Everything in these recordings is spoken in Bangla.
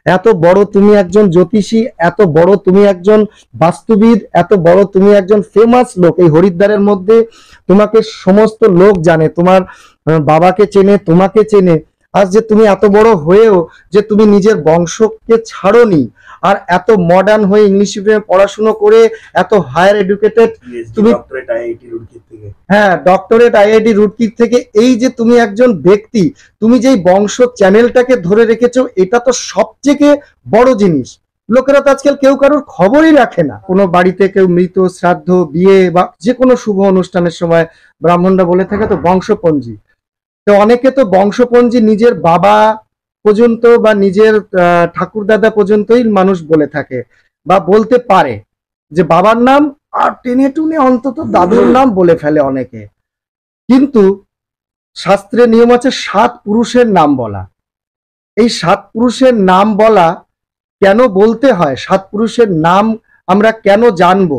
এত বড় তুমি একজন জ্যোতিষী, এত বড় তুমি একজন বাস্তুবিদ, এত বড় তুমি একজন ফেমাস লোক এই হরিদ্বারের মধ্যে। তোমাকে সমস্ত লোক জানে, তোমার বাবাকে চেনে, তোমাকে চেনে। আজ যে তুমি এত বড় হয়েও যে তুমি নিজের বংশকে ছাড়োনি, আর এত মডার্ন হয়ে ইংলিশ মিডিয়ামে পড়াশুনো করে এত হায়ার এডুকেটেড তুমি, হ্যাঁ ডক্টরেট আইআইটি রুড়কি থেকে, এই যে তুমি একজন ব্যক্তি, তুমি যেই বংশ চ্যানেলটাকে ধরে রেখেছো, এটা তো সবথেকে বড় জিনিস। লোকেরা তো আজকাল কেউ কারোর খবরই রাখে না। কোনো বাড়িতে কেউ মৃত, শ্রাদ্ধ, বিয়ে বা যে কোনো শুভ অনুষ্ঠানের সময় ব্রাহ্মণরা বলে থাকে তো বংশপঞ্জি। তো অনেকে তো বংশপঞ্জি নিজের বাবা পর্যন্ত বা নিজের ঠাকুর দাদা পর্যন্তই মানুষ বলে থাকে বা বলতে পারে যে বাবার নাম, আর টেনে টুনে অন্তত দাদুর নাম বলে ফেলে অনেকে। কিন্তু শাস্ত্রে নিয়ম আছে 7 পুরুষের নাম বলা। এই 7 পুরুষের নাম বলা কেন বলতে হয়, 7 পুরুষের নাম আমরা কেন জানবো,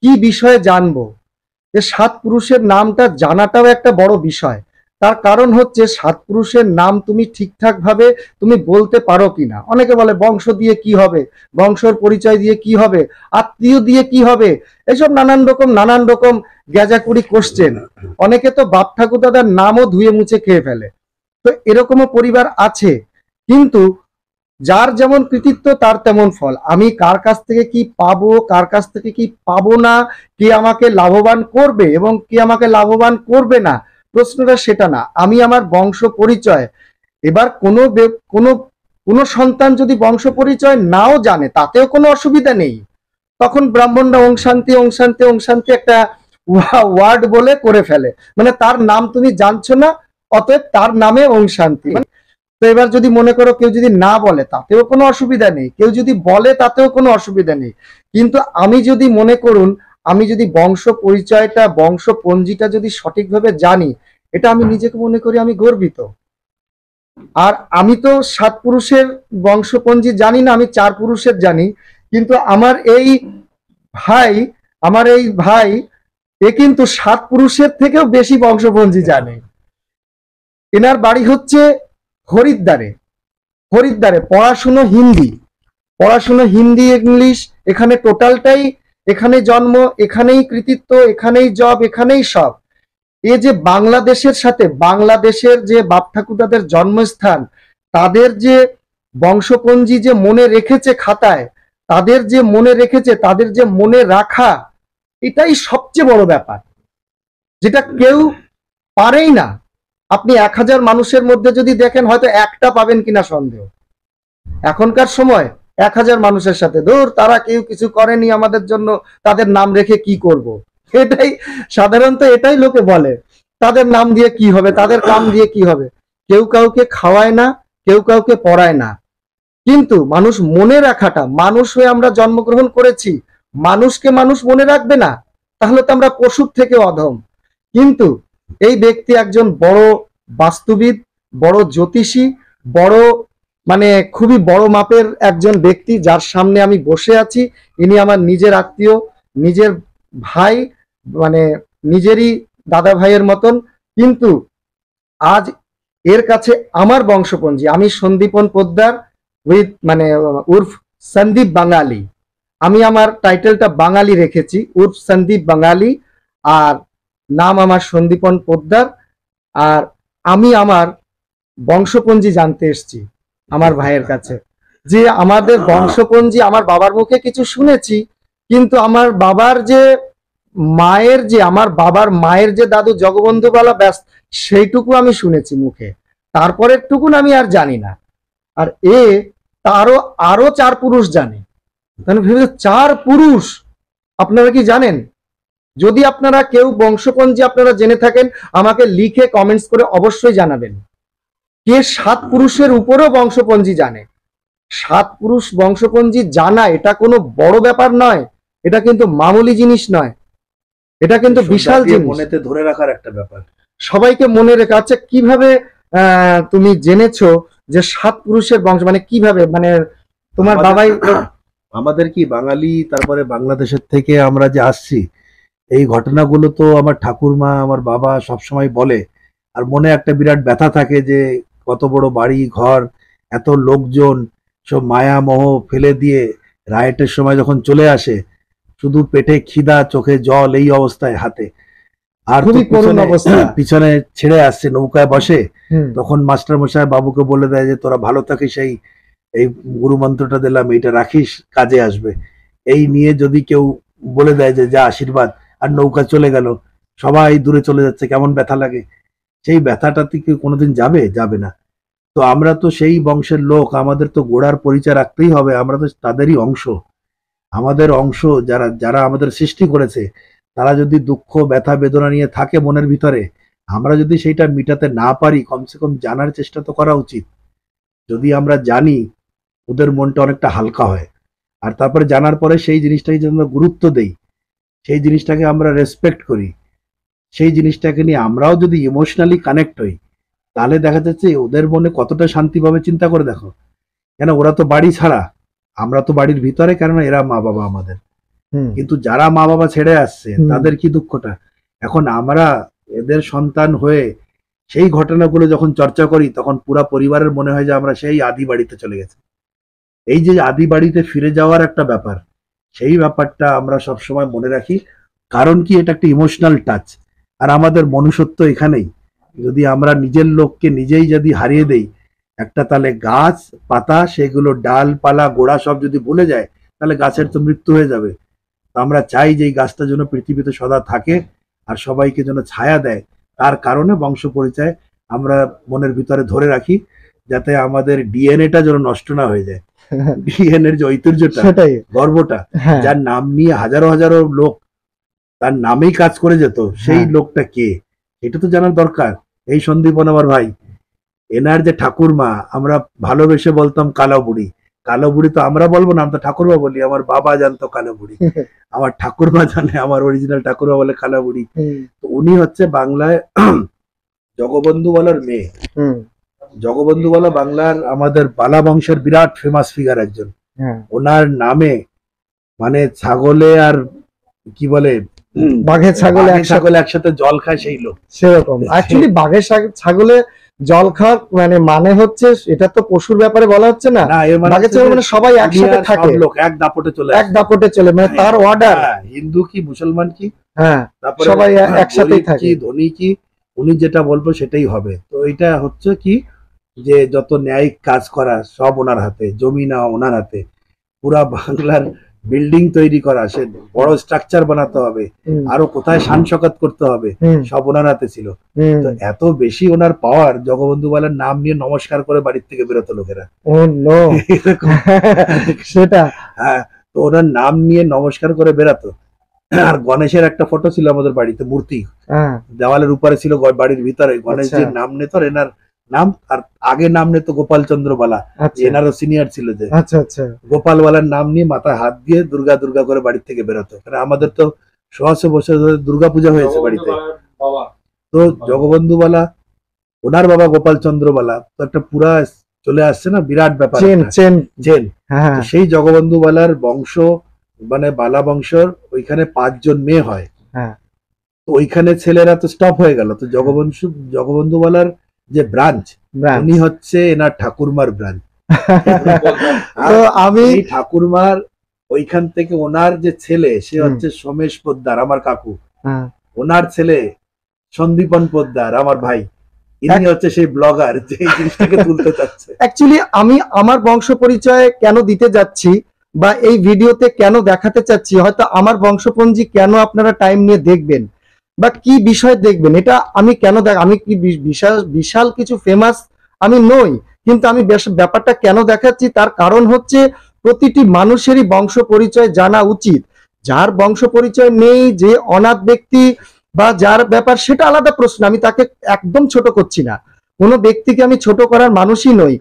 কি বিষয়ে জানবো, যে 7 পুরুষের নামটা জানাটাও একটা বড় বিষয়। তার কারণ হচ্ছে 7 পুরুষের নাম তুমি ঠিকঠাক ভাবে তুমি বলতে পারো কিনা। অনেকে বলে বংশ দিয়ে কি হবে, বংশর পরিচয় দিয়ে কি হবে, আত্মীয় দিয়ে কি হবে, এসব নানান রকম গ্যাজাকুড়ি কোশ্চেন। অনেকে তো বাপ ঠাকুর দাদার নামও ধুয়ে মুছে খেয়ে ফেলে। তো এরকমও পরিবার আছে। কিন্তু যার যেমন কৃতিত্ব তার তেমন ফল। আমি কার কাছ থেকে কি পাবো, কার কাছ থেকে কি পাবো না, কে আমাকে লাভবান করবে এবং কে আমাকে লাভবান করবে না, প্রশ্নটা সেটা না। আমি আমার বংশ পরিচয়, এবার কোনো সন্তান যদি বংশ পরিচয় নাও জানে তাতেও কোনো অসুবিধা নেই। তখন ব্রাহ্মণরা ওং শান্তি ওং শান্তি ওং শান্তি একটা ওয়ার্ড বলে করে ফেলে, মানে তার নাম তুমি জানছো না, অতএব তার নামে ওং শান্তি। তো এবার যদি মনে করো কেউ যদি না বলে তাতেও কোনো অসুবিধা নেই, কেউ যদি বলে তাতেও কোনো অসুবিধা নেই। কিন্তু আমি যদি মনে করুন, আমি যদি বংশ পরিচয়টা, বংশপঞ্জিটা যদি সঠিকভাবে জানি, এটা আমি নিজেকে মনে করি আমি গর্বিত। আর আমি তো 7 পুরুষের বংশপঞ্জি জানি না, আমি 4 পুরুষের জানি। কিন্তু ভাই আমার এই ভাই এ কিন্তু 7 পুরুষের থেকেও বেশি বংশপঞ্জি জানে। এনার বাড়ি হচ্ছে হরিদ্বারে। হরিদ্বারে পড়াশুনো হিন্দি ইংলিশ, এখানে টোটালটাই, এখানে জন্ম, এখানেই কৃতিত্ব, এখানেই জব, এখানেই সব। এ যে বাংলাদেশের সাথে, বাংলাদেশের যে বাপ ঠাকুরদাদের জন্মস্থান, তাদের যে বংশপঞ্জি যে মনে রেখেছে খাতায়, তাদের যে মনে রেখেছে, তাদের যে মনে রাখা, এটাই সবচেয়ে বড় ব্যাপার, যেটা কেউ পারেই না। আপনি 1000 মানুষের মধ্যে যদি দেখেন, হয়তো একটা পাবেন কিনা সন্দেহ। এখনকার সময় 1000 মানুষের সাথে, ধর তারা কেউ কিছু করেনি আমাদের জন্য, তাদের নাম রেখে কি করব, এটাই সাধারণত এটাই লোকে বলে। তাদের নাম দিয়ে কি হবে, তাদের কাম দিয়ে কি হবে। কেউ কাউকে খাওয়ায় না, কেউ কাউকে পড়ায় না। কিন্তু মানুষ মনে রাখাটা, মানুষ হয়ে আমরা জন্মগ্রহণ করেছি, মানুষকে মানুষ মনে রাখবে না, তাহলে তো আমরা পশুর থেকে অধম। কিন্তু এই ব্যক্তি একজন বড় বাস্তুবিদ, বড় জ্যোতিষী, বড় মানে খুবই বড় মাপের একজন ব্যক্তি, যার সামনে আমি বসে আছি। ইনি আমার নিজের আত্মীয়, নিজের ভাই, মানে নিজেরই দাদা ভাইয়ের মতন। কিন্তু আজ এর কাছে আমার বংশপঞ্জি, আমি সন্দীপন পোদ্দার মানে উর্ফ সন্দীপ বাঙালি। আমি আমার টাইটেলটা বাঙালি রেখেছি, উর্ফ সন্দীপ বাঙালি, আর নাম আমার সন্দীপন পোদ্দার। আর আমি আমার বংশপঞ্জি জানতে এসেছি আমার ভাইয়ের কাছে, যে আমাদের বংশপঞ্জি, আমার বাবার মুখে কিছু শুনেছি, কিন্তু আমার বাবার মায়ের যে দাদু জগবন্ধু বালা, ব্যাস সেইটুকু আমি শুনেছি মুখে, তারপরের টুকুন আমি আর জানি না। আর তারও আরো 4 পুরুষ জানে। তাহলে ভেবে 4 পুরুষ, আপনারা কি জানেন? যদি আপনারা কেউ বংশপঞ্জি আপনারা জেনে থাকেন, আমাকে লিখে কমেন্টস করে অবশ্যই জানাবেন। কে 7 পুরুষের উপরেও বংশপঞ্জি জানে? 7 পুরুষ বংশপঞ্জি জানা এটা কোনো বড় ব্যাপার নয়, এটা কিন্তু মামুলি জিনিস নয়, এটা কিন্তু বিশাল জিনিস, মনেতে ধরে রাখার একটা ব্যাপার, সবাইকে মনে রেখে। আচ্ছা, কিভাবে তুমি জেনেছো যে 7 পুরুষের বংশ, মানে কিভাবে, মানে তোমার বাবাই? আমাদের কি বাঙালি, তারপরে বাংলাদেশের থেকে আমরা যে আসছি, এই ঘটনাগুলো তো আমার ঠাকুরমা, আমার বাবা সবসময় বলে। আর মনে একটা বিরাট ব্যথা থাকে যে কত বড় বাড়ি ঘর, এত লোকজন, সব মায়া মোহ ফেলে দিয়ে রাইটের সময় যখন চলে আসে, শুধু পেটে খিদা, চোখে জল, এই অবস্থায় হাতে। আর তো খুবই করুণ পিছনে অবস্থা। পিছনে ছেড়ে আসছে, নৌকায় বসে। হুম, তখন মাস্টার মশাই বাবুকে বলে দেয় যে তোরা ভালো থাকিস, এই গুরু মন্ত্রটা দিলাম, এইটা রাখিস, কাজে আসবে। এই নিয়ে যদি কেউ বলে দেয় যে যা আশীর্বাদ, আর নৌকা চলে গেল, সবাই দূরে চলে যাচ্ছে, কেমন ব্যথা লাগে। সেই ব্যথাটাতে কি কোনোদিন যাবে? যাবে না। তো আমরা তো সেই বংশের লোক, আমাদের তো গোড়ার পরিচয় রাখতেই হবে, আমরা তো তাদেরই অংশ। আমাদের অংশ যারা যারা আমাদের সৃষ্টি করেছে, তারা যদি দুঃখ ব্যথা বেদনা নিয়ে থাকে মনের ভিতরে, আমরা যদি সেইটা মিটাতে না পারি, কমসে কম জানার চেষ্টা তো করা উচিত। যদি আমরা জানি, ওদের মনটা অনেকটা হালকা হয়। আর তারপরে জানার পরে সেই জিনিসটাকে যদি আমরা গুরুত্ব দেই, সেই জিনিসটাকে আমরা রেসপেক্ট করি, সেই জিনিসটাকে নিয়ে আমরাও যদি ইমোশনালি কানেক্ট হই, তাহলে দেখা যাচ্ছে ওদের মনে কতটা শান্তি পাবে। চিন্তা করে দেখো, কেন ওরা তো বাড়ি ছাড়া, আমরা তো বাড়ির ভিতরে, কেননা এরা মা বাবা আমাদের। হুম, কিন্তু যারা মা বাবা ছেড়ে আসছে, হুম। তাদের কি দুঃখটা। এখন আমরা এদের সন্তান হয়ে সেই ঘটনাগুলো যখন চর্চা করি, তখন পুরা পরিবারের মনে হয় যে আমরা সেই আদি বাড়িতে চলে গেছি। এই যে আদি বাড়িতে ফিরে যাওয়ার একটা ব্যাপার, সেই ব্যাপারটা আমরা সবসময় মনে রাখি। কারণ কি, এটা একটা ইমোশনাল টাচ। আর আমাদের মনুষ্যত্ব এখানেই। যদি আমরা নিজের লোককে নিজেই যদি হারিয়ে দেই, একটা তাহলে গাছ পাতা, সেগুলো ডালপালা গোড়া সব যদি ভুলে যায়, তাহলে গাছের তো মৃত্যু হয়ে যাবে। তো আমরা চাই যে এই গাছটা যেন পৃথিবীতে সদা থাকে, আর সবাইকে যেন ছায়া দেয়। তার কারণে বংশ পরিচয় আমরা মনের ভিতরে ধরে রাখি, যাতে আমাদের ডিএনএটা যেন নষ্ট না হয়ে যায়। ডিএনএর যে ঐতিহ্যটা, সেটাই। গর্বটা, হ্যাঁ, যার নাম নিয়ে হাজারো হাজারো লোক তার নামেই কাজ করে যেত, সেই হ্যাঁ। লোকটা কে, এটা তো জানার দরকার। এই সন্দীপন আমার ভাই, এনার যে ঠাকুরমা, আমরা ভালোবেসে বলতাম কালো বুড়ি। কালো বুড়ি তো আমরা বলবো না, আমরা তো ঠাকুরমা বলি। আমার বাবা জানতো কালো বুড়ি, আমার ঠাকুরমা জানে, আমার অরিজিনাল ঠাকুরমা বলে কালো বুড়ি। হুম, তো উনি হচ্ছে বাংলায় জগবন্ধু বলার মেয়ে। হুম, জগবন্ধু বলা বাংলার আমাদের বালা বংশের বিরাট ফেমাস ফিগার একজন। হ্যাঁ। ওনার নামে মানে ছাগলে আর কি বলে, বাঘে ছাগলে বাঘে একসাথে, ছাগলে একসাথে জল খায় সেই লোক। সেরকম। অ্যাকচুয়ালি বাঘে ছাগলে জল খাওয়ার মানে হচ্ছে, এটা তো পশুর ব্যাপারে বলা হচ্ছে না। না, এর মানে বাঘে হচ্ছে ছাগল যে মানে সবাই একসাথে দুনিয়ার থাকে, সব লোক এক দাপটে চলে এক আসে। দাপটে চলে, মানে তার অর্ডার। হ্যাঁ, হিন্দু কি মুসলমান কি, হ্যাঁ, তারপরে সবাই একসাথেই গরিব থাকে। কি ধনী কি, উনি যেটা বলবো সেটাই হবে। তো এটা হচ্ছে কি, যে যত ন্যায়িক কাজ করা সব ওনার হাতে, জমি না ওনার হাতে, পুরা বাংলার বিল্ডিং তৈরি করা, সে বড় স্ট্রাকচার বানাতে হবে, হুম, আরো কোথায় শান শকাত করতে হবে, হুম, সব ওনার হাতে ছিল। হুম। তো এত বেশি ওনার পাওয়ার, জগবন্ধু বলার নাম নিয়ে নমস্কার করে বাড়ির থেকে বেরোতো লোকেরা। ও নো। এরকম। সেটা। হ্যাঁ, তো ওনার নাম নিয়ে নমস্কার করে বেরাতো। আর গণেশের একটা ফটো ছিল আমাদের বাড়িতে, মূর্তি হ্যাঁ, দেওয়ালের উপরে ছিল, বাড়ির ভিতরে আচ্ছা, গণেশজির নাম নিত, আর এনার নাম, আর আগে নাম নিত গোপাল চন্দ্র বালা। আচ্ছা, এনারও সিনিয়র ছিল, যে আচ্ছা, আচ্ছা। গোপাল বালার নাম নিয়ে মাথায় হাত দিয়ে দুর্গা দুর্গা করে বাড়ির থেকে বেরোতো। কারণ আমাদের তো 100 বছর ধরে দুর্গা পূজা হয়েছে বাড়িতে। তো জগবন্ধু বালা, ওনার বাবা গোপাল চন্দ্র বালা, তো একটা পুরা চলে আসছে না, বিরাট ব্যাপার চেন, একটা। চেন। জেন। হ্যাঁ, তো সেই জগবন্ধু বালার বংশ, মানে বালা বংশর ওইখানে 5 জন মেয়ে হয়। হ্যাঁ। তো ওইখানে ছেলেরা তো স্টপ হয়ে গেল। তো জগবন্ধু বালার যে ব্রাঞ্চ, ব্রাঞ্চ। উনি হচ্ছে এনার ঠাকুরমার ব্রাঞ্চ। তো আমি এই ঠাকুরমার ওইখান থেকে ওনার যে ছেলে, সে হুম। হচ্ছে সোমেশ পোদ্দার, আমার কাকু। হ্যাঁ, ওনার ছেলে সন্দীপন পোদ্দার, আমার ভাই। ইনি হচ্ছে সেই ব্লগার যে এই জিনিসটাকে তুলতে চাচ্ছে। অ্যাকচুয়ালি আমি আমার বংশ পরিচয় কেন দিতে যাচ্ছি, বা এই ভিডিওতে কেন দেখাতে চাচ্ছি, হয়তো আমার বংশপঞ্জি কেন আপনারা টাইম নিয়ে দেখবেন, বা কি বিষয় দেখবেন, এটা আমি কেন আমি কি বিশাল বিশাল কিছু ফেমাস আমি নই, কিন্তু আমি ব্যাপারটা কেন দেখাচ্ছি, তার কারণ হচ্ছে প্রতিটি মানুষেরই বংশ পরিচয় জানা উচিত। যার বংশ পরিচয় নেই, যে অনাথ ব্যক্তি বা যার ব্যাপার, সেটা আলাদা প্রশ্ন, আমি তাকে একদম ছোট করছি না, কোনো ব্যক্তিকে আমি ছোট করার মানুষই নই।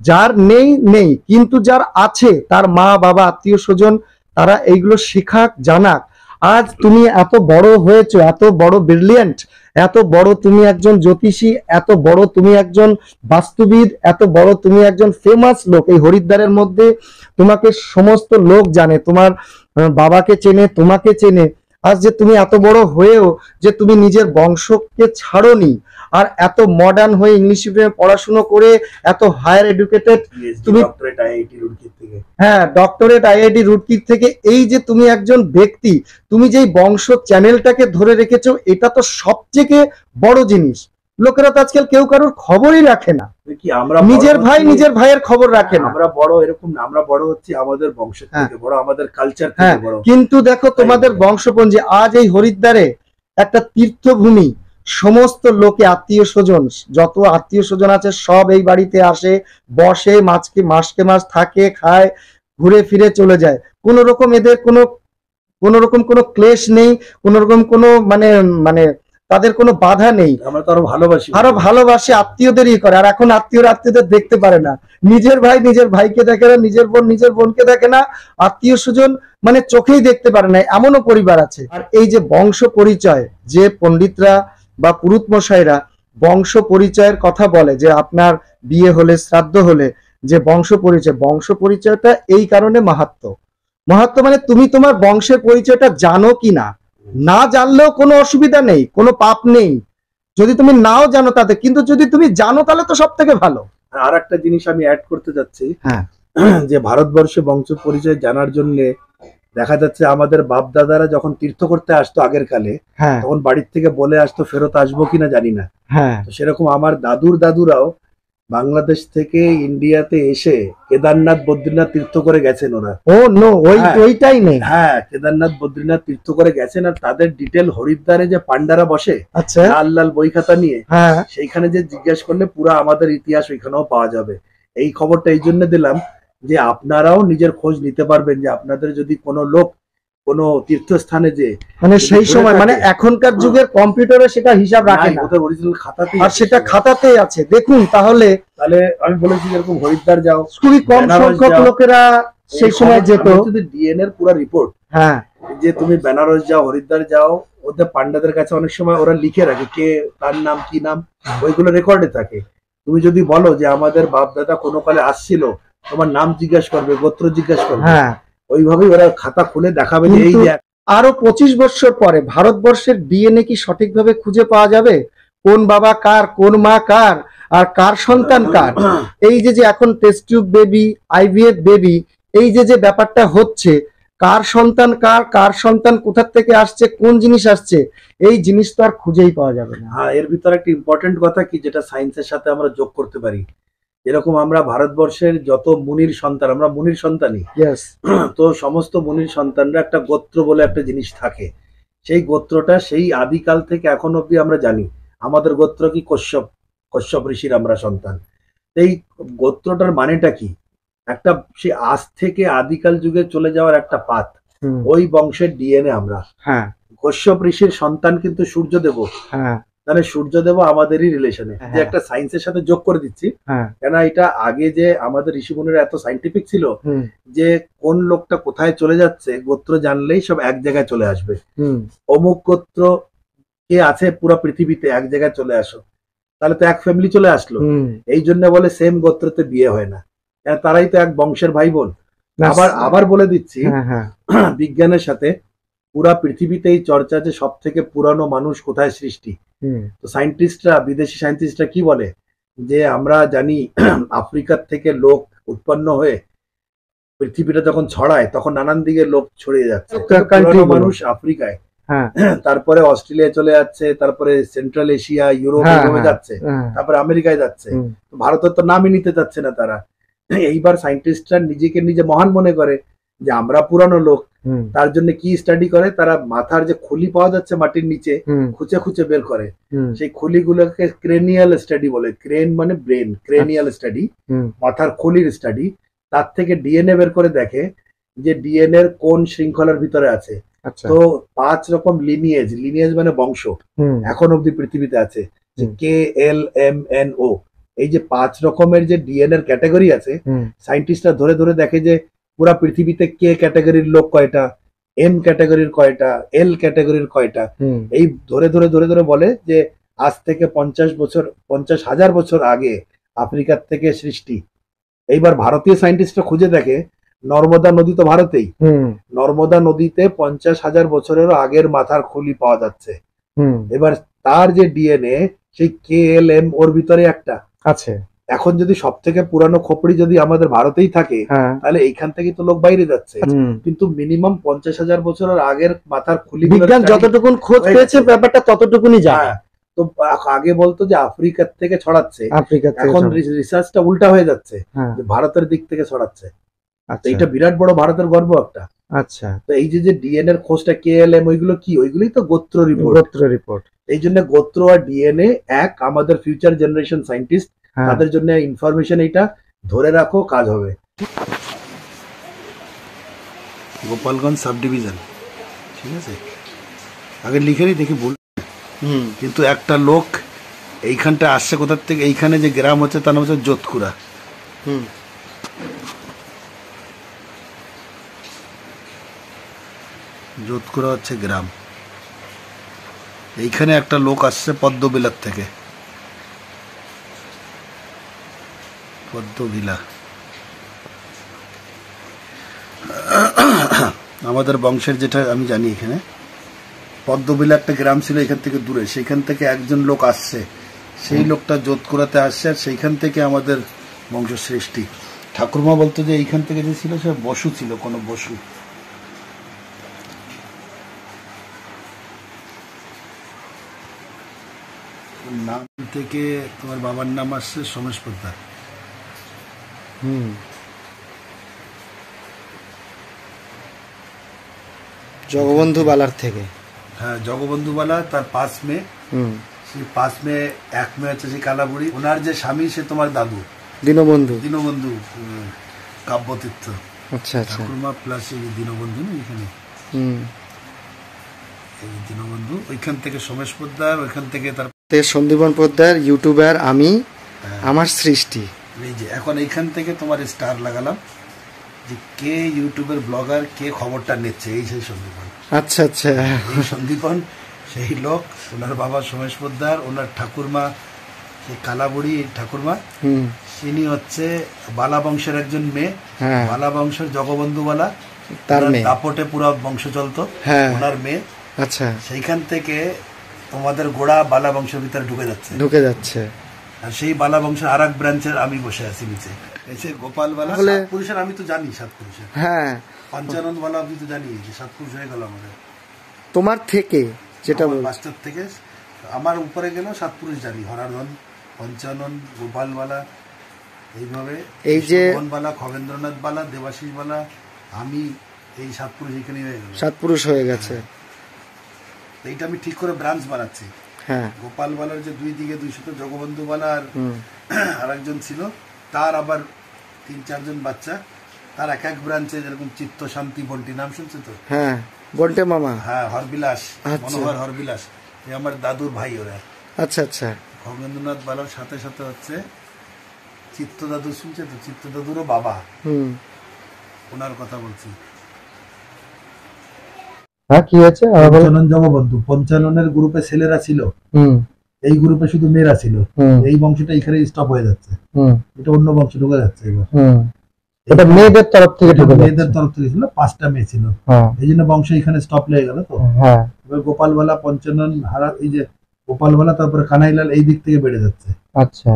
যার নেই নেই, কিন্তু যার আছে, তার মা বাবা আত্মীয় স্বজন, তারা এইগুলো শিখাক, জানাক। আজ তুমি এত বড় হয়েছো, এত বড় ব্রিলিয়েন্ট, এত বড় তুমি একজন জ্যোতিষী, এত বড় তুমি একজন বাস্তুবিদ, এত বড় তুমি একজন ফেমাস লোক এই হরিদ্বারের মধ্যে। তোমাকে সমস্ত লোক জানে, তোমার বাবাকে চেনে, তোমাকে চেনে। আজ যে তুমি এত বড় হয়েও যে তুমি নিজের বংশকে ছাড়োনি, আর এত মডার্ন হয়ে ইংলিশ মিডিয়ামে পড়াশুনো করে এত হায়ার এডুকেটেড তুমি, ডক্টরেট আইআইটি রুড়কি থেকে, হ্যাঁ ডক্টরেট আইআইটি রুড়কির থেকে, এই যে তুমি একজন ব্যক্তি, তুমি যেই বংশ চ্যানেলটাকে ধরে রেখেছো, এটা তো সবথেকে বড় জিনিস। লোকেরা তো আজকাল কেউ কারোর খবরই রাখে না, কি আমরা নিজের ভাই নিজের ভাইয়ের খবর রাখে না। আমরা বড় এরকম না, আমরা বড় হচ্ছি আমাদের বংশের থেকে বড়, আমাদের কালচার হ্যাঁ, থেকে বড়। কিন্তু দেখো তোমাদের বংশপঞ্জি আজ এই হরিদ্বারে একটা তীর্থভূমি, সমস্ত লোকে আত্মীয় স্বজন, যত আত্মীয় স্বজন আছে সব এই বাড়িতে আসে, বসে, মাসকে মাস থাকে, খায়, ঘুরে ফিরে চলে যায়। কোন রকম এদের কোনো ক্লেশ নেই, কোন রকম কোনো মানে মানে তাদের কোনো বাধা নেই। আমরা তো আরো ভালোবাসে, আত্মীয়দেরই করে। আর এখন আত্মীয়দের দেখতে পারে না, নিজের ভাই নিজের ভাইকে দেখে না, নিজের বোন নিজের বোনকে দেখে না, আত্মীয় স্বজন মানে চোখেই দেখতে পারে না, এমনও পরিবার আছে। আর এই যে বংশ পরিচয়, যে পণ্ডিতরা বা পুরুত মশাইরা বংশ পরিচয়ের কথা বলে, যে আপনার বিয়ে হলে, শ্রাদ্ধ হলে যে বংশ পরিচয়টা এই কারণে মাহাত্ম্য মানে তুমি তোমার বংশের পরিচয়টা জানো কি না, না জানলেও কোনো অসুবিধা নেই, কোনো পাপ নেই যদি তুমি নাও জানো তাতে, কিন্তু যদি তুমি জানো তাহলে তো সব থেকে ভালো। আর একটা জিনিস আমি অ্যাড করতে যাচ্ছি, হ্যাঁ, যে ভারতবর্ষে বংশ পরিচয় জানার জন্য দেখা যাচ্ছে আমাদের বাপ দাদারা যখন তীর্থ করতে আসতো আগের কালে, হ্যাঁ, তখন বাড়ির থেকে বলে আসতো ফেরত আসবো কিনা জানি না। হ্যাঁ, তো সেরকম আমার দাদুরাও বাংলাদেশ থেকে ইন্ডিয়াতে এসে কেদারনাথ বদ্রীনাথ তীর্থ করে গেছেন ওরা। ও নো, হ্যাঁ। ওইটাই নেই। হ্যাঁ, কেদারনাথ বদ্রীনাথ তীর্থ করে গেছেন, আর তাদের ডিটেল হরিদ্বারে যে পান্ডারা বসে আচ্ছা, লাল লাল বই খাতা নিয়ে, হ্যাঁ, সেইখানে যে জিজ্ঞেস করলে পুরো আমাদের ইতিহাস ওইখানেও পাওয়া যাবে। এই খবরটা এই জন্য দিলাম যে আপনারাও নিজের খোঁজ নিতে পারবেন, যে আপনাদের যদি কোনো লোক কোনো তীর্থস্থানে যে মানে সেই সময় মানে এখনকার যুগের কম্পিউটারে সেটা হিসাব রাখে না, ওদের অরিজিনাল খাতাতেই আর সেটা খাতাতেই আছে। দেখুন তাহলে আমি বলেছি যেরকম হরিদ্বার যাও, খুবই কম সংখ্যক লোকেরা সেই সময় যেত। ডিএনএ এর পুরো রিপোর্ট, হ্যাঁ, যে তুমি বেনারস যাও, হরিদ্বার যাও, ওদের পান্ডাদের কাছে অনেক সময় ওরা লিখে রাখে কে তার নাম কি নাম, ওইগুলো রেকর্ডে থাকে। তুমি যদি বলো যে আমাদের বাপ দাদা কোনো কালে আসছিল, তোমার নাম জিজ্ঞাসা করবে, গোত্র জিজ্ঞাসা করবে, হ্যাঁ, ওইভাবেই ওরা খাতা খুলে দেখাবে যে এই যে। আরো 25 বছর পরে ভারতবর্ষের ডিএনএ কি সঠিকভাবে খুঁজে পাওয়া যাবে? কোন বাবা কার, কোন মা কার, আর কার সন্তান কার? এই যে এখন test tube baby, IVF baby, এই যে ব্যাপারটা হচ্ছে, কার সন্তান কার, কার সন্তান কোথা থেকে আসছে, কোন জিনিস আসছে, এই জিনিস তো আর খুঁজেই পাওয়া যাবে না। হ্যাঁ, এর ভিতরে একটা ইম্পর্টেন্ট কথা কি, যেটা সায়েন্সের সাথে আমরা যোগ করতে পারি, এরকম আমরা ভারতবর্ষের যত মুনির সন্তান, আমরা মুনির সন্তানই। তো সমস্ত মুনির সন্তানরা একটা গোত্র বলে একটা জিনিস থাকে, সেই গোত্রটা সেই আদিকাল থেকে এখন অব্দি আমরা জানি। আমাদের গোত্র কি কশ্যপ ঋষির আমরা সন্তান। এই গোত্রটার মানেটা কি, একটা সে আজ থেকে আদিকাল যুগে চলে যাওয়ার একটা পাত, ওই বংশের ডিএনএ আমরা। হ্যাঁ, কশ্যপ ঋষির সন্তান কিন্তু সূর্যদেব, হ্যাঁ, মানে সূর্যদেব আমাদেরই রিলেশনে, যে একটা সায়েন্সের সাথে যোগ করে দিচ্ছি। কেন এটা আগে যে আমাদের ঋষিমুনিরা এত সাইন্টিফিক ছিল, যে কোন লোকটা কোথায় চলে যাচ্ছে গোত্র জানলেই সব এক জায়গায় চলে আসবে, অমুক গোত্র কে আছে পুরো পৃথিবীতে এক জায়গায় চলে আসো, তাহলে তো এক ফ্যামিলি চলে আসলো। এই জন্য বলে সেম গোত্রতে বিয়ে হয় না, তারাই তো এক বংশের ভাই বোন। আবার বলে দিচ্ছি, বিজ্ঞানের সাথে পুরা পৃথিবীতে এই চর্চা যে সব থেকে পুরানো মানুষ কোথায় সৃষ্টি। তো সায়েন্টিস্টরা, বিদেশি সায়েন্টিস্টরা কি বলে, যে আমরা জানি আফ্রিকার থেকে লোক উৎপন্ন হয়ে পৃথিবীটা যখন ছড়ায় তখন নানান দিকে লোক ছড়িয়ে যাচ্ছে, মানুষ আফ্রিকায়, তারপরে অস্ট্রেলিয়া চলে যাচ্ছে, তারপরে সেন্ট্রাল এশিয়া, ইউরোপে যাচ্ছে, তারপরে আমেরিকায় যাচ্ছে। ভারতের তো নামই নিতে যাচ্ছে না তারা। এইবার সায়েন্টিস্টরা নিজেকে নিজে মহান মনে করে যে আমরা পুরানো লোক, তার জন্য কি স্টাডি করে, তারা মাথার যে খুলি পাওয়া যাচ্ছে মাটির নিচে খুঁচে খুঁচে বের করে, সেই খুলিগুলোকে ক্রেনিয়াল স্টাডি বলে। ক্রেন মানে ব্রেন, ক্রেনিয়াল স্টাডি, মাথার খুলির স্টাডি। তার থেকে ডিএনএ বের করে দেখে যে ডিএনএ এর কোন শৃঙ্খলার ভিতরে আছে। তো 5 রকম লিনিয়েজ মানে বংশ এখন অব্দি পৃথিবীতে আছে, যে KLMNO, এই যে 5 রকমের যে ডিএনএ এর ক্যাটাগরি আছে, সায়েন্টিস্টরা ধরে ধরে দেখে যে পুরা পৃথিবীতে কে ক্যাটাগরির লোক কয়টা, এম ক্যাটাগরির কয়টা, এল ক্যাটাগরির কয়টা, এই ধরে ধরে ধরে ধরে বলে যে আজ থেকে 50,000 বছর আগে আফ্রিকার থেকে সৃষ্টি। এইবার ভারতীয় সায়েন্টিস্টরা খুঁজে দেখে নর্মদা নদী তো ভারতেই, হুম নর্মদা নদীতে 50,000 বছরেরও আগের মাথার খুলি পাওয়া যাচ্ছে। হুম এবার তার যে ডিএনএ, সেই KLM ওর ভিতরে একটা আছে। এখন যদি সব থেকে পুরানো খোপড়ি যদি আমাদের ভারতেই থাকে, হ্যাঁ তাহলে এইখান থেকে তো লোক বাইরে যাচ্ছে। হুম। কিন্তু মিনিমাম 50,000 বছরের আগের মাথার খুলি বিজ্ঞান যতটুকুন খোঁজ হয়ে পেয়েছে গেছে। ব্যাপারটা ততটুকুনি জানে। তো আগে বলতো যে আফ্রিকার থেকে ছড়াচ্ছে, আফ্রিকা থেকে এখন রিসার্চটা উল্টা হয়ে যাচ্ছে, হ্যাঁ যে ভারতের দিক থেকে ছড়াচ্ছে। তো আচ্ছা এটা বিরাট বড় ভারতের গর্ব একটা। আচ্ছা। তো এই যে ডিএনএ এর খোঁজটা KLM, ওইগুলো কি, ওইগুলোই তো গোত্র রিপোর্ট। গোত্র রিপোর্ট। এই জন্য গোত্র আর ডিএনএ এক, আমাদের ফিউচার জেনারেশন সায়েন্টিস্ট হ্যাঁ তাদের জন্য ইনফরমেশন এইটা ধরে রাখো, কাজ হবে। গোপালগঞ্জ সাব ডিভিশন, ঠিক আছে, আগে লিখে নি দেখি বল। হুম কিন্তু একটা লোক এইখানটা আসছে কোথার থেকে, এইখানে যে গ্রাম হচ্ছে তার নাম হচ্ছে যোধপুরা। হুম যোধপুরা হচ্ছে গ্রাম। এইখানে একটা লোক আসছে পদ্মবিলার থেকে, পদ্মবিলা আমাদের বংশের, যেটা আমি জানি এখানে পদ্মবিলা একটা গ্রাম ছিল এখান থেকে দূরে, সেখান থেকে একজন লোক আসছে, সেই লোকটা যোধপুরাতে আসছে, আর সেইখান থেকে আমাদের বংশ সৃষ্টি। ঠাকুরমা বলতো যে এইখান থেকে যে ছিল সে বসু ছিল, কোনো বসু। নাম থেকে তোমার বাবার নাম আসছে সোমেশ পোদ্দার। হুম। জগবন্ধু বালার থেকে। হ্যাঁ, জগবন্ধু বালা, তার 5 মেয়ে। হুম। সেই 5 মেয়ে, 1 মেয়ে হচ্ছে সেই কালাবুড়ি, ওনার যে স্বামী সে তোমার দাদু দীনবন্ধু। দীনবন্ধু কাব্যতীর্থ। আচ্ছা আচ্ছা। ঠাকুরমা প্লাস এই দীনবন্ধু না এখানে, হুম। এই দীনবন্ধু, ওইখান থেকে সোমেশ পোদ্দার, ওইখান থেকে তার সন্দীপন পোদ্দার, ইউটিউবার আমি, আমার সৃষ্টি। এই যে এখন এইখান থেকে তোমার স্টার লাগালাম যে কে ইউটিউবের ব্লগার, কে খবরটা নিচ্ছে, এই সেই সন্দীপন। আচ্ছা আচ্ছা। এই সন্দীপন সেই লোক, ওনার বাবা সোমেশ পোদ্দার, ওনার ঠাকুরমা সেই কালাবুড়ি ঠাকুরমা, হুম। তিনি হচ্ছে বালা বংশের একজন মেয়ে। হ্যাঁ। বালা বংশের জগবন্ধু বালা, তার ওনার মেয়ে। দাপটে পুরো বংশ চলতো, হ্যাঁ। ওনার মেয়ে। আচ্ছা। সেইখান থেকে তোমাদের গোড়া বালা বংশের ভিতরে ঢুকে যাচ্ছে। আর সেই বালা বংশের আর এক ব্রাঞ্চের আমি বসে আছি নিচে, এসে গোপাল বালা। পুরুষের আমি তো জানি 7 পুরুষের। হ্যাঁ। পঞ্চানন বালা আমি তো জানি যে 7 পুরুষ হয়ে গেল আমাদের। তোমার থেকে যেটা বাস্তব থেকে আমার উপরে গেল 7 পুরুষ জানি, হরাধন, পঞ্চানন, গোপাল বালা, এইভাবে এই যে বালা, খগেন্দ্রনাথ বালা, দেবাশিস বালা, আমি, এই 7 পুরুষ এখানে হয়ে গেল। 7 পুরুষ হয়ে গেছে। এইটা আমি ঠিক করে ব্রাঞ্চ বানাচ্ছি। হ্যাঁ। গোপাল বালার যে 2 দিকে 200, জগবন্ধু বালা আর একজন ছিল, তার আবার 3-4 জন বাচ্চা, তার এক এক ব্রাঞ্চে, যেরকম চিত্ত শান্তি বন্টি, নাম শুনছো তো? হ্যাঁ, বন্টে মামা। হ্যাঁ, হরবিলাস, আচ্ছা। মনোহর হরবিলাস, এই আমার দাদুর ভাই ওরা। আচ্ছা আচ্ছা। খগেন্দ্রনাথ বালার সাথে সাথে হচ্ছে চিত্ত দাদু, শুনছে তো? চিত্ত দাদুরও বাবা, ওনার কথা বলছি। হ্যাঁ, কি হয়েছে? পঞ্চানন জগবন্ধু, পঞ্চাননের গ্রুপে ছেলেরা ছিল, এই গ্রুপে শুধু মেয়েরা ছিল। এই বংশটা এখানে স্টপ হয়ে যাচ্ছে, এটা অন্য বংশ ঢুকে যাচ্ছে এবার। এটা মেয়েদের তরফ থেকে ছিল, 5টা মেয়ে ছিল, এই জন্য বংশ এখানে স্টপ লেগে গেল। তো এবার গোপাল বালা, পঞ্চানন, হারা, এই যে গোপাল বালা, তারপরে কানাইলাল, এই দিক থেকে বেড়ে যাচ্ছে। আচ্ছা,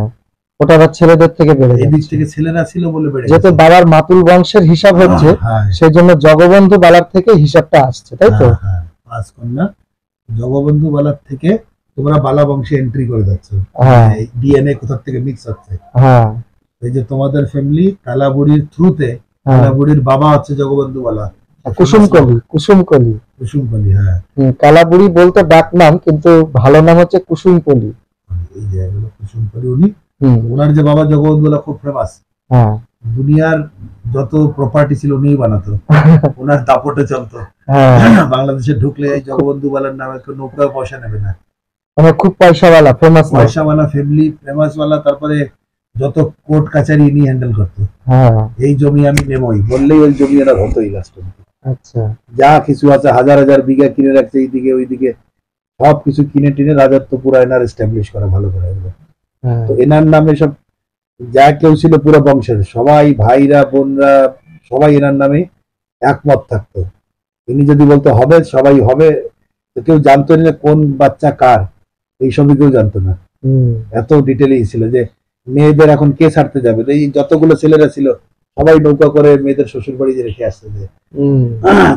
ওটা আবার ছেলেদের থেকে বেড়ে যাচ্ছে, এই দিক থেকে ছেলেরা ছিল বলে বেড়ে যাচ্ছে। যেহেতু বাবার মাতুল বংশের হিসাব হচ্ছে, সেই জন্য জগবন্ধু বালার থেকে হিসাবটা আসছে, তাই তো? হ্যাঁ, 5 কন্যা, জগবন্ধু বালার থেকে তোমরা বালা বংশে এন্ট্রি করে যাচ্ছ। এই ডিএনএ কোথা থেকে মিক্স হচ্ছে। হ্যাঁ, এই যে তোমাদের ফ্যামিলি কালাবুড়ির থ্রুতে, কালাবুড়ির বাবা হচ্ছে জগবন্ধু বালা, কুসুমকলি। হ্যাঁ, কালাবুড়ি বলতে ডাক নাম, কিন্তু ভালো নাম হচ্ছে কুসুমকলি। এই যে কুসুমকলি, উনি, ওনার যে বাবা জগবন্ধু বালা খুব ফেমাস। হ্যাঁ, দুনিয়ার যত প্রপার্টি ছিল উনিই বানাতো, ওনার দাপটে চলতো। বাংলাদেশে ঢুকলে এই জগবন্ধু বালার নামে কেউ নৌকা পয়সা নেবে না, খুব পয়সাওয়ালা, ফেমাস পয়সাওয়ালা ফ্যামিলি, ফেমাস ওয়ালা। তারপরে যত কোর্ট কাচারি ইনি হ্যান্ডেল করতো। এই জমি আমি নেবই বললেই ওই জমি এরা হতোই লাস্ট। আচ্ছা, যা কিছু আছে, হাজার হাজার বিঘা কিনে রাখছে, এইদিকে ওইদিকে সবকিছু কিনে টিনে রাজত্ব পুরো এনার এস্টাবলিশ করা ভালো করে। তো এনার নামে সব যা কেউ ছিল পুরো বংশের সবাই, ভাইরা, বোনরা, সবাই এনার নামে একমত থাকতো। ইনি যদি বলতো হবে, সবাই হবে। তো কেউ জানতো না যে কোন বাচ্চা কার, এইসবই কেউ জানতো না। এত ডিটেলই ছিল যে মেয়েদের এখন কে ছাড়তে যাবে। তো এই যতগুলো ছেলেরা ছিল সবাই নৌকা করে মেয়েদের শ্বশুর বাড়ি রেখে আসতে যে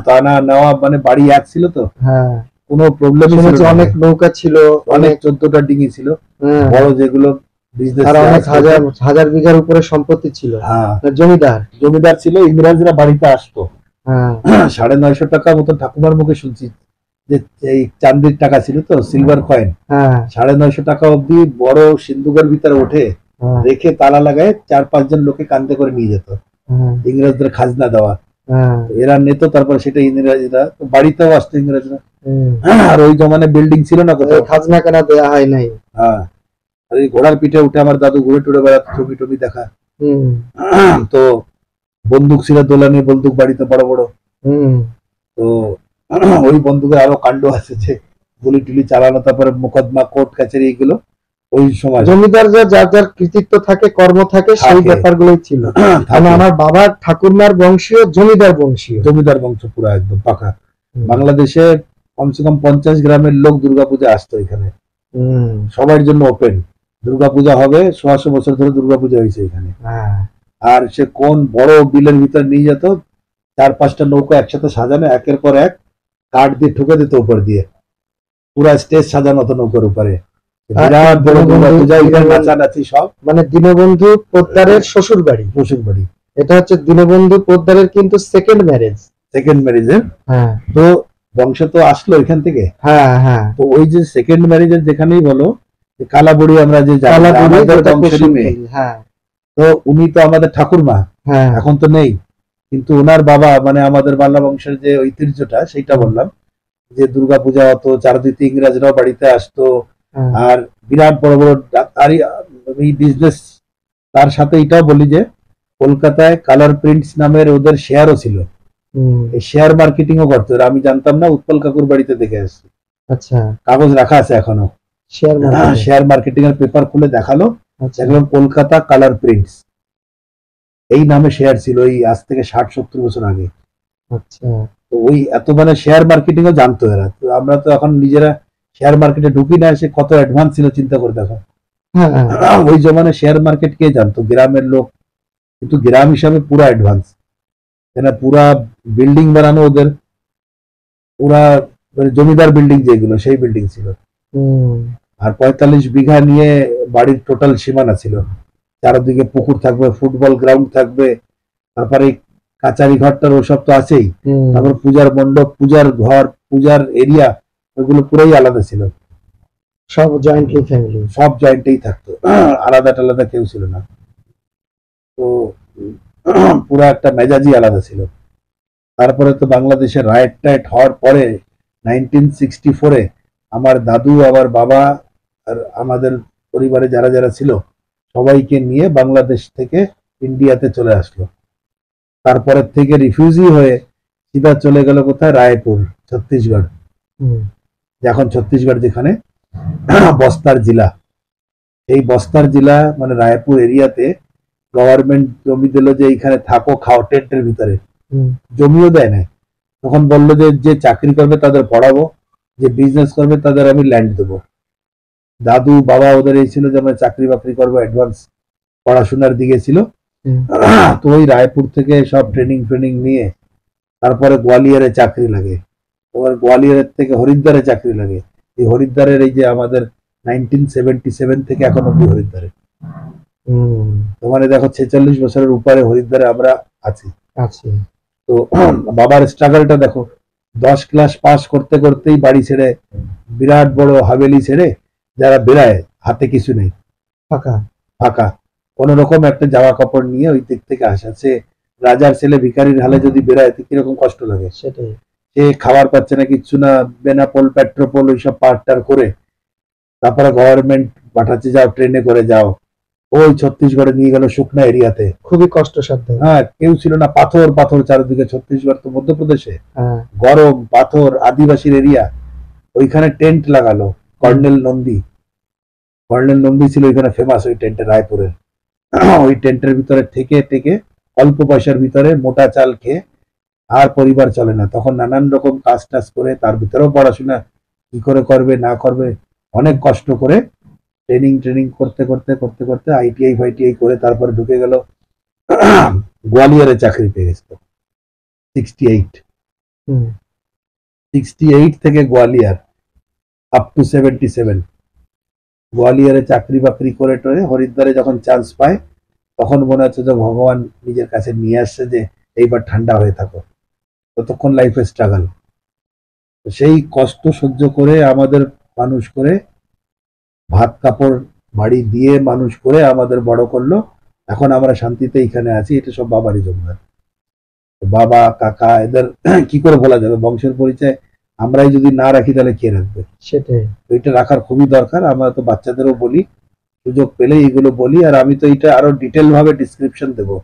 তা না নেওয়া, মানে বাড়ি এক ছিল তো, হ্যাঁ কোনো প্রবলেম ছিল শুনেছি না। অনেক নৌকা ছিল, অনেক অনেক 14টা ডিঙি ছিল হ্যাঁ, বড়, যেগুলো বিজনেস। আর অনেক হাজার হাজার বিঘার উপরে সম্পত্তি ছিল, হ্যাঁ জমিদার। জমিদার ছিল। ইংরেজরা বাড়িতে আসতো। হ্যাঁ 950 টাকা মতো ঠাকুমার মুখে শুনছি যে এই চান্দির টাকা ছিল তো, সিলভার কয়েন। হ্যাঁ 950 টাকা অব্দি বড় সিন্ধুকের ভিতরে ওঠে হ্যাঁ রেখে তালা লাগায় 4-5 জন লোকে কান্দে করে নিয়ে যেত হ্যাঁ ইংরেজদের খাজনা দেওয়া। হ্যাঁ এরা নিত, তারপর সেটা ইংরেজরা বাড়িতেও আসতো ইংরেজরা। হুম। আর ওই জমানে বিল্ডিং ছিল না এই কোথাও। খাজনা কেনা দেয়া হয় নাই। হ্যাঁ, আর এই ঘোড়ার পিঠে উঠে আমার দাদু ঘুরে টুরে বেড়াতো, ছবি টবি দেখা। হুম তো বন্দুক ছিল, দোলানি বন্দুক বাড়িতে বড় বড়। হুম তো ওই বন্দুকের আরো কাণ্ড আছে যে গুলি টুলি চালানো, তারপরে মোকদ্দমা কোর্ট কাছারি, এগুলো ওই সময় জমিদাররা যার যার কৃতিত্ব থাকে, কর্ম থাকে, সেই থাকে। ব্যাপারগুলোই ছিল। থাকে। কারণ আমার বাবার ঠাকুরমার বংশীয় জমিদার বংশীয়। জমিদার বংশ পুরো একদম পাকা। হুম। বাংলাদেশে কমসে কম 50 গ্রামের লোক দুর্গাপূজা আসতো এখানে, হুম, সবার জন্য ওপেন। দুর্গাপূজা হবে, 100 বছর ধরে দুর্গাপূজা হয়েছে এখানে। হ্যাঁ আর সে কোন বড় বিলের ভিতর নিয়ে যেত, 4-5টা নৌকা একসাথে সাজানো, একের পর এক কাঠ দিয়ে ঠুকে দিত উপর দিয়ে, পুরা স্টেজ সাজানো হতো নৌকার উপরে। বিরাট বড় দুর্গাপূজা, এখানে নাচানাচি সব। মানে দীনবন্ধু পোদ্দারের শ্বশুর বাড়ি, শ্বশুর বাড়ি। এটা হচ্ছে দীনবন্ধু পোদ্দারের কিন্তু সেকেন্ড ম্যারেজ। সেকেন্ড ম্যারেজের হ্যাঁ তো বংশ তো আসলো এখান থেকে। হ্যাঁ হ্যাঁ তো ওই যে সেকেন্ড ম্যারেজের যেখানেই বলো, যে কালাবুড়ি আমরা যে জানি, কালাবুড়ি, আমাদের যেটা বংশেরই কুসুম মেয়ে। বলি, হ্যাঁ তো উনি তো আমাদের ঠাকুরমা, হ্যাঁ এখন তো নেই, কিন্তু ওনার বাবা, মানে আমাদের বাংলা বংশের যে ঐতিহ্যটা সেইটা বললাম, যে দুর্গাপূজা হতো, চারদিকে ইংরেজরাও বাড়িতে আসতো। হ্যাঁ আর বিরাট বড় বড় আর এই বিজনেস। তার সাথে এটাও বলি যে কলকাতায় কালার প্রিন্টস নামের ওদের শেয়ারও ছিল। হুম, এই শেয়ার মার্কেটিংও করতো এরা, আমি জানতাম না, উৎপল কাকুর বাড়িতে দেখে আসছি, আচ্ছা কাগজ রাখা আছে এখনো। Share market. শেয়ার মার্কেটিং এর পেপার খুলে দেখালো, আচ্ছা দেখলাম কলকাতা কালার প্রিন্টস এই নামে শেয়ার ছিল, এই আজ থেকে 60-70 বছর আগে। আচ্ছা তো ওই এত মানে শেয়ার মার্কেটিংও জানতো এরা। তো আমরা তো এখন নিজেরা শেয়ার মার্কেটে ঢুকি না, সে কত অ্যাডভান্স ছিল চিন্তা করে দেখো। হ্যাঁ ওই জমানে শেয়ার মার্কেট কে জানতো, গ্রামের লোক। কিন্তু গ্রাম হিসাবে পুরা অ্যাডভান্স, কেন পুরা বিল্ডিং বানানো ওদের, পুরা মানে জমিদার বিল্ডিং যেগুলো, সেই বিল্ডিং ছিল। হুম আর 45 বিঘা নিয়ে বাড়ির টোটাল সীমানা ছিল। চারদিকে পুকুর থাকবে, ফুটবল গ্রাউন্ড থাকবে, তারপরে কাচারি ঘরটার ওসব তো আছেই, হুম, তারপর পূজার মণ্ডপ, পূজার ঘর, পূজার এরিয়া, ওইগুলো পুরাই আলাদা ছিল। সব জয়েন্টলি ফ্যামিলি। সব জয়েন্টেই থাকতো, আলাদা টালাদা কেউ ছিল না। তো পুরা একটা মেজাজই আলাদা ছিল। তারপরে তো বাংলাদেশের রাইট টাইট হওয়ার পরে 1964-এ আমার দাদু, আমার বাবা, আর আমাদের পরিবারে যারা যারা ছিল সবাইকে নিয়ে বাংলাদেশ থেকে ইন্ডিয়াতে চলে আসলো। তারপরে থেকে রিফিউজি হয়ে সিধা চলে গেল কোথায়, রায়পুর, ছত্তিশগড়। হুম এখন ছত্তিশগড় যেখানে বস্তার জেলা, এই বস্তার জেলা মানে রায়পুর এরিয়াতে গভর্নমেন্ট জমি দিল যে এইখানে থাকো, খাও, টেন্টের ভিতরে। হুম জমিও দেয় না। তখন বললো যে যে চাকরি করবে তাদের পড়াবো, যে বিজনেস করবে তাদের আমি ল্যান্ড দেবো। দাদু বাবা ওদের এই ছিল যে আমরা চাকরি বাকরি করবো, অ্যাডভান্স পড়াশোনার দিকে ছিল। হুম, তো ওই রায়পুর থেকে সব ট্রেনিং ফ্রেনিং নিয়ে তারপরে গোয়ালিয়রে চাকরি লাগে। তোমার গোয়ালিয়রের থেকে হরিদ্বারে চাকরি লাগে। এই হরিদ্বারের এই যে আমাদের 1977 থেকে এখন অব্দি হরিদ্বারে, হুম, তো মানে দেখো 46 বছরের উপরে হরিদ্বারে আমরা আছি। আছে। তো বাবার স্ট্রাগলটা দেখো, 10 ক্লাস পাস করতে করতেই বাড়ি ছেড়ে, বিরাট বড় হাভেলি ছেড়ে যারা বেড়ায়, হাতে কিছু নেই, ফাঁকা। ফাঁকা, কোন রকম একটা জামা কাপড় নিয়ে ওই দিক থেকে আসা। সে রাজার ছেলে ভিখারির হালে যদি বেড়ায় তো কিরকম কষ্ট লাগে। সেটাই। সে খাবার পাচ্ছে না, কিচ্ছু না, বেনাপোল পেট্রোপোল ওইসব পার্টার করে তারপরে গভর্নমেন্ট পাঠাচ্ছে, যাও ট্রেনে করে যাও। ওই ছত্তিশগড়ে নিয়ে গেল শুকনা এরিয়াতে, খুবই কষ্টসাধ্য। হ্যাঁ কেউ ছিল না, পাথর পাথর চারিদিকে। ছত্তিশগড় তো মধ্যপ্রদেশে, হ্যাঁ গরম, পাথর, আদিবাসীর এরিয়া। ওইখানে টেন্ট লাগালো কর্নেল নন্দী। কর্নেল নন্দী ছিল ওইখানে ফেমাস, ওই টেন্টে, রায়পুরের। ওই টেন্টের ভিতরে থেকে থেকে অল্প পয়সার ভিতরে মোটা চাল খেয়ে আর পরিবার চলে না, তখন নানান রকম কাজ টাজ করে তার ভিতরেও পড়াশোনা কি করে করবে না করবে অনেক কষ্ট করে ট্রেনিং করতে করতে করতে করতে আইটিআই ফাইটিআই করে তারপরে ঢুকে গেল গোয়ালিয়রে চাকরি পেয়ে গেছিল 68 হুম, 68 থেকে গোয়ালিয়র আপ টু 77 গোয়ালিয়রে চাকরি বাকরি করে টরে হরিদ্বারে যখন চান্স পায় তখন মনে হচ্ছে যে ভগবান নিজের কাছে নিয়ে আসছে যে এইবার ঠান্ডা হয়ে থাকো, ততক্ষণ লাইফে স্ট্রাগল। সেই কষ্ট সহ্য করে আমাদের মানুষ করে ভাত কাপড় বাড়ি দিয়ে মানুষ করে আমাদের বড় করলো, এখন আমরা শান্তিতে এখানে আছি, এটা সব বাবারই যোগদান। বাবা কাকা এদের কি করে বলা যাবে, বংশের পরিচয় আমরাই যদি না রাখি তাহলে কে রাখবে? সেটাই। তো এটা রাখার খুবই দরকার। আমরা তো বাচ্চাদেরও বলি, সুযোগ পেলে এইগুলো বলি, আর আমি তো এটা আরো ডিটেল ভাবে ডিসক্রিপশন দেবো